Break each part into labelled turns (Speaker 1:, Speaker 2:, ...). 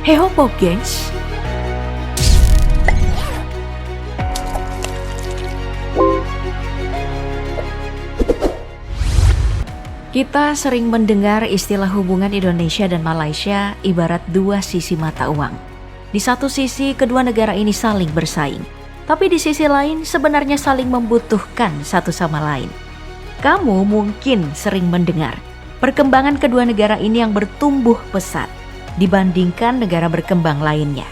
Speaker 1: Heho gengs. Kita sering mendengar istilah hubungan Indonesia dan Malaysia ibarat dua sisi mata uang. Di satu sisi, kedua negara ini saling bersaing. Tapi di sisi lain, sebenarnya saling membutuhkan satu sama lain. Kamu mungkin sering mendengar perkembangan kedua negara ini yang bertumbuh pesat dibandingkan negara berkembang lainnya.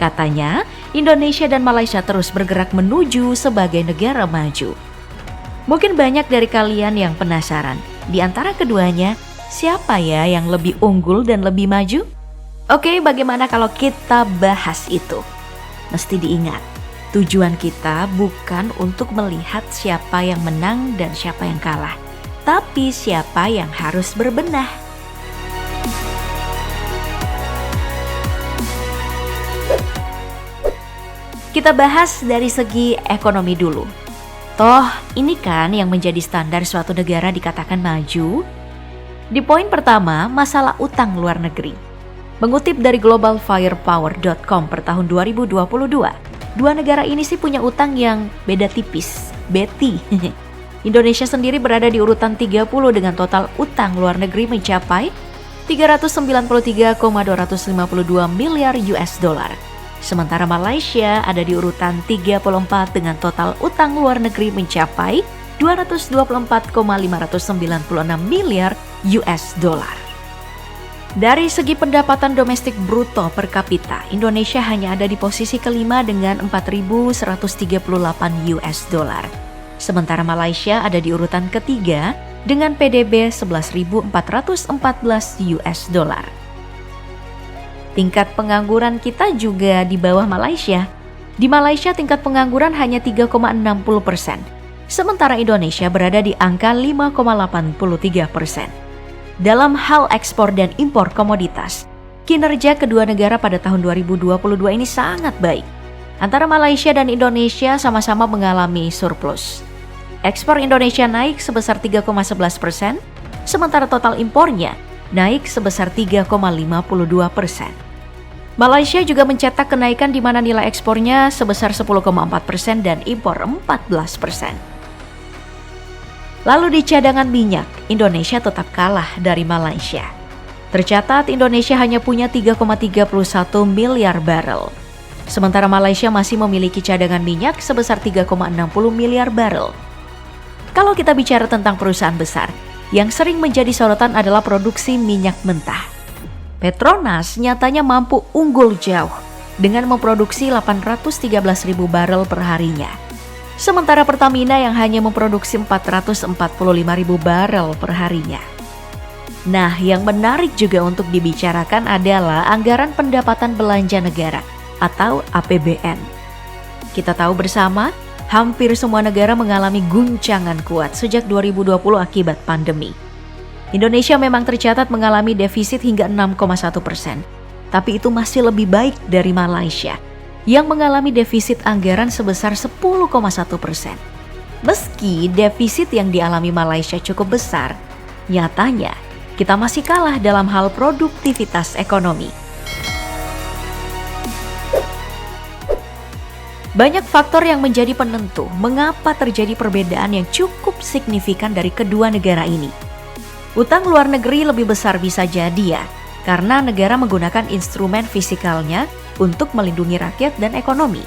Speaker 1: Katanya, Indonesia dan Malaysia terus bergerak menuju sebagai negara maju. Mungkin banyak dari kalian yang penasaran, di antara keduanya, siapa ya yang lebih unggul dan lebih maju? Oke, bagaimana kalau kita bahas itu? Mesti diingat, tujuan kita bukan untuk melihat siapa yang menang dan siapa yang kalah, tapi siapa yang harus berbenah. Kita bahas dari segi ekonomi dulu. Toh, ini kan yang menjadi standar suatu negara dikatakan maju. Di poin pertama, masalah utang luar negeri. Mengutip dari globalfirepower.com per tahun 2022, dua negara ini sih punya utang yang beda tipis, beti. Indonesia sendiri berada di urutan 30 dengan total utang luar negeri mencapai 393,252 miliar US dollar. Sementara Malaysia ada di urutan 34 dengan total utang luar negeri mencapai 224,596 miliar US dollar. Dari segi pendapatan domestik bruto per kapita, Indonesia hanya ada di posisi kelima dengan 4.138 US dollar. Sementara Malaysia ada di urutan ketiga dengan PDB 11.414 US dollar. Tingkat pengangguran kita juga di bawah Malaysia. Di Malaysia tingkat pengangguran hanya 3,60%, sementara Indonesia berada di angka 5,83%. Dalam hal ekspor dan impor komoditas, kinerja kedua negara pada tahun 2022 ini sangat baik. Antara Malaysia dan Indonesia sama-sama mengalami surplus. Ekspor Indonesia naik sebesar 3,11%, sementara total impornya naik sebesar 3,52%. Malaysia juga mencetak kenaikan di mana nilai ekspornya sebesar 10,4% dan impor 14%. Lalu di cadangan minyak, Indonesia tetap kalah dari Malaysia. Tercatat Indonesia hanya punya 3,31 miliar barel. Sementara Malaysia masih memiliki cadangan minyak sebesar 3,60 miliar barel. Kalau kita bicara tentang perusahaan besar, yang sering menjadi sorotan adalah produksi minyak mentah. Petronas nyatanya mampu unggul jauh dengan memproduksi 813.000 barel per harinya. Sementara Pertamina yang hanya memproduksi 445.000 barel per harinya. Nah, yang menarik juga untuk dibicarakan adalah anggaran pendapatan belanja negara atau APBN. Kita tahu bersama, hampir semua negara mengalami guncangan kuat sejak 2020 akibat pandemi. Indonesia memang tercatat mengalami defisit hingga 6,1%, tapi itu masih lebih baik dari Malaysia yang mengalami defisit anggaran sebesar 10,1%. Meski defisit yang dialami Malaysia cukup besar, nyatanya kita masih kalah dalam hal produktivitas ekonomi. Banyak faktor yang menjadi penentu mengapa terjadi perbedaan yang cukup signifikan dari kedua negara ini. Utang luar negeri lebih besar bisa jadi ya, karena negara menggunakan instrumen fisikalnya untuk melindungi rakyat dan ekonomi.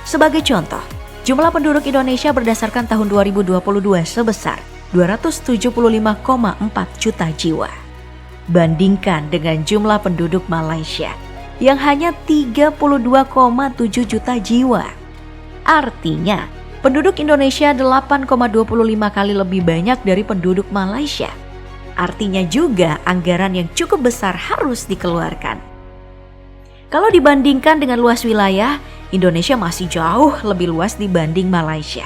Speaker 1: Sebagai contoh, jumlah penduduk Indonesia berdasarkan tahun 2022 sebesar 275,4 juta jiwa. Bandingkan dengan jumlah penduduk Malaysia yang hanya 32,7 juta jiwa. Artinya, penduduk Indonesia 8,25 kali lebih banyak dari penduduk Malaysia. Artinya juga anggaran yang cukup besar harus dikeluarkan. Kalau dibandingkan dengan luas wilayah, Indonesia masih jauh lebih luas dibanding Malaysia.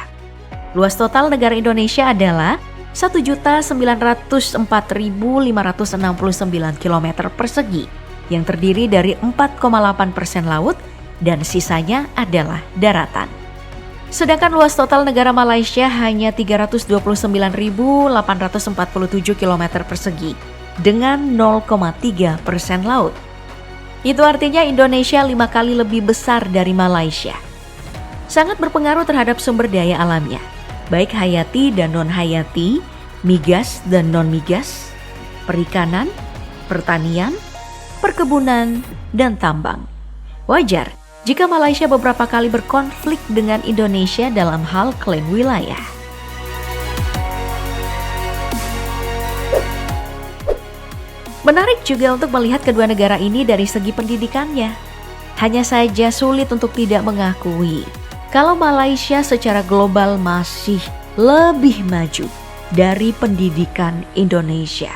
Speaker 1: Luas total negara Indonesia adalah 1.904.569 km persegi yang terdiri dari 4,8% laut dan sisanya adalah daratan. Sedangkan luas total negara Malaysia hanya 329.847 km persegi dengan 0,3% laut. Itu artinya Indonesia 5 kali lebih besar dari Malaysia. Sangat berpengaruh terhadap sumber daya alamnya, baik hayati dan non-hayati, migas dan non-migas, perikanan, pertanian, perkebunan, dan tambang. Wajar jika Malaysia beberapa kali berkonflik dengan Indonesia dalam hal klaim wilayah. Menarik juga untuk melihat kedua negara ini dari segi pendidikannya. Hanya saja sulit untuk tidak mengakui kalau Malaysia secara global masih lebih maju dari pendidikan Indonesia.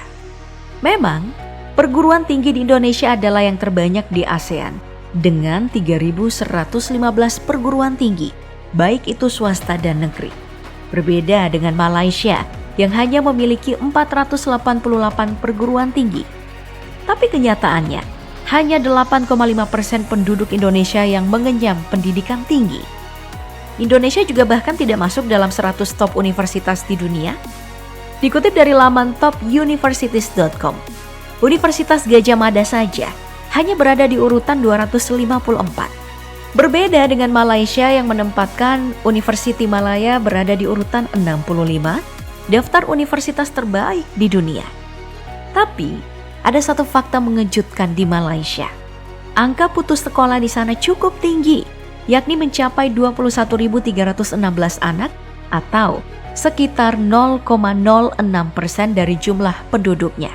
Speaker 1: Memang, perguruan tinggi di Indonesia adalah yang terbanyak di ASEAN dengan 3.115 perguruan tinggi, baik itu swasta dan negeri. Berbeda dengan Malaysia yang hanya memiliki 488 perguruan tinggi. Tapi kenyataannya, hanya 8,5% penduduk Indonesia yang mengenyam pendidikan tinggi. Indonesia juga bahkan tidak masuk dalam 100 top universitas di dunia. Dikutip dari laman topuniversities.com, Universitas Gadjah Mada saja hanya berada di urutan 254. Berbeda dengan Malaysia yang menempatkan Universiti Malaya berada di urutan 65, daftar universitas terbaik di dunia. Tapi, ada satu fakta mengejutkan di Malaysia. Angka putus sekolah di sana cukup tinggi, yakni mencapai 21.316 anak atau sekitar 0,06% dari jumlah penduduknya.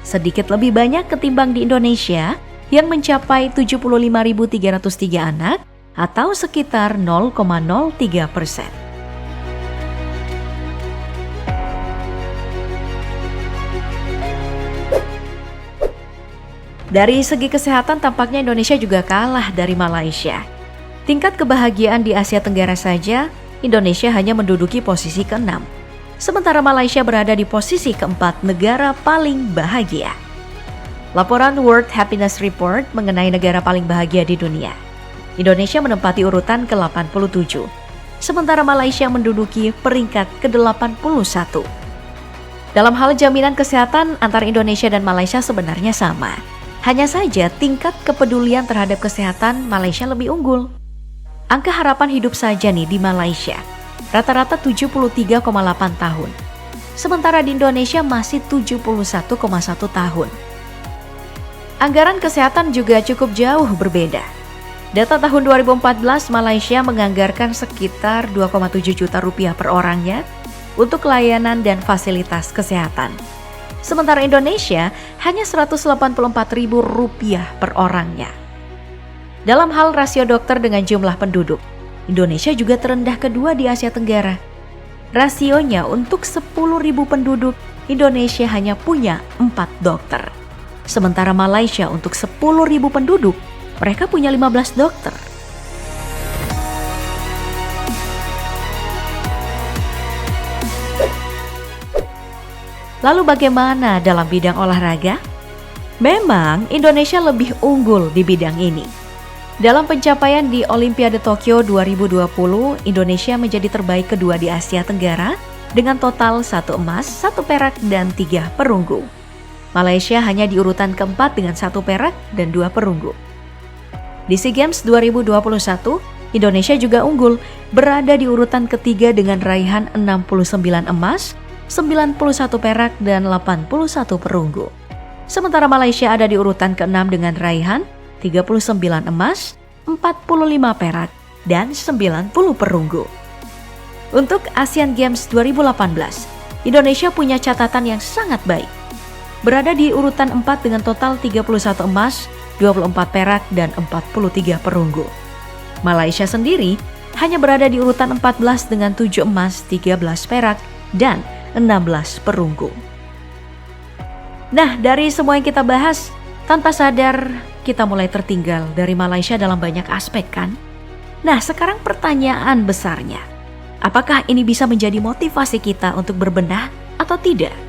Speaker 1: Sedikit lebih banyak ketimbang di Indonesia yang mencapai 75.303 anak atau sekitar 0,03%. Dari segi kesehatan tampaknya Indonesia juga kalah dari Malaysia. Tingkat kebahagiaan di Asia Tenggara saja, Indonesia hanya menduduki posisi ke-6. Sementara Malaysia berada di posisi ke-4 negara paling bahagia. Laporan World Happiness Report mengenai negara paling bahagia di dunia. Indonesia menempati urutan ke-87, sementara Malaysia menduduki peringkat ke-81. Dalam hal jaminan kesehatan antara Indonesia dan Malaysia sebenarnya sama. Hanya saja tingkat kepedulian terhadap kesehatan Malaysia lebih unggul. Angka harapan hidup saja nih di Malaysia, rata-rata 73,8 tahun. Sementara di Indonesia masih 71,1 tahun. Anggaran kesehatan juga cukup jauh berbeda. Data tahun 2014, Malaysia menganggarkan sekitar 2,7 juta rupiah per orangnya untuk layanan dan fasilitas kesehatan. Sementara Indonesia hanya Rp184.000 per orangnya. Dalam hal rasio dokter dengan jumlah penduduk, Indonesia juga terendah kedua di Asia Tenggara. Rasionya untuk 10.000 penduduk, Indonesia hanya punya 4 dokter. Sementara Malaysia untuk 10.000 penduduk, mereka punya 15 dokter. Lalu bagaimana dalam bidang olahraga? Memang Indonesia lebih unggul di bidang ini. Dalam pencapaian di Olimpiade Tokyo 2020, Indonesia menjadi terbaik kedua di Asia Tenggara dengan total 1 emas, 1 perak, dan 3 perunggu. Malaysia hanya di urutan keempat dengan 1 perak dan 2 perunggu. Di SEA Games 2021, Indonesia juga unggul, berada di urutan ketiga dengan raihan 69 emas, 91 perak, dan 81 perunggu. Sementara Malaysia ada di urutan ke-6 dengan raihan 39 emas, 45 perak, dan 90 perunggu. Untuk Asian Games 2018, Indonesia punya catatan yang sangat baik. Berada di urutan 4 dengan total 31 emas, 24 perak, dan 43 perunggu. Malaysia sendiri hanya berada di urutan 14 dengan 7 emas, 13 perak, dan 16 perunggu. Nah, dari semua yang kita bahas, tanpa sadar kita mulai tertinggal dari Malaysia dalam banyak aspek kan? Nah, sekarang pertanyaan besarnya, apakah ini bisa menjadi motivasi kita untuk berbenah atau tidak?